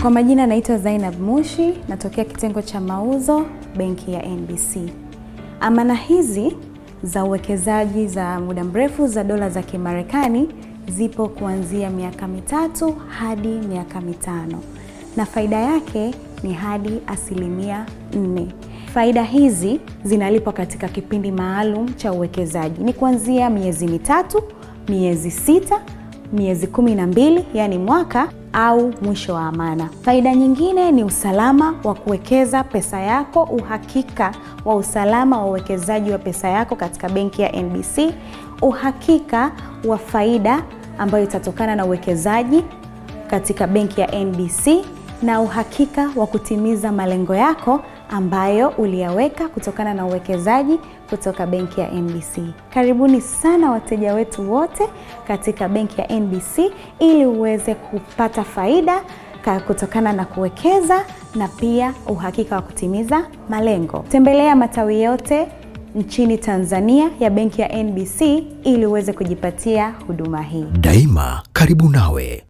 Kwa majina naitwa Zainab Mushi, natokea kitengo cha mauzo benki ya NBC. Amana hizi za uwekezaji za muda mrefu za dola za Kimarekani zipo kuanzia miaka 3 hadi miaka 5 na faida yake ni hadi 4%. Faida hizi zinalipwa katika kipindi maalum cha uwekezaji, ni kuanzia miezi 3, miezi 6, miezi 12, yani mwaka au mwisho wa amana. Faida nyingine ni usalama wa kuwekeza pesa yako, uhakika wa usalama wa uwekezaji wa pesa yako katika benki ya NBC, uhakika wa faida ambayo itatokana na uwekezaji katika benki ya NBC na uhakika wa kutimiza malengo yako ambayo uliyaweka kutokana na uwekezaji kutoka benki ya NBC. Karibuni sana wateja wetu wote katika benki ya NBC ili uweze kupata faida kutokana na kuwekeza na pia uhakika wa kutimiza malengo. Tembelea matawi yote nchini Tanzania ya benki ya NBC ili uweze kujipatia huduma hii. Daima karibu nawe.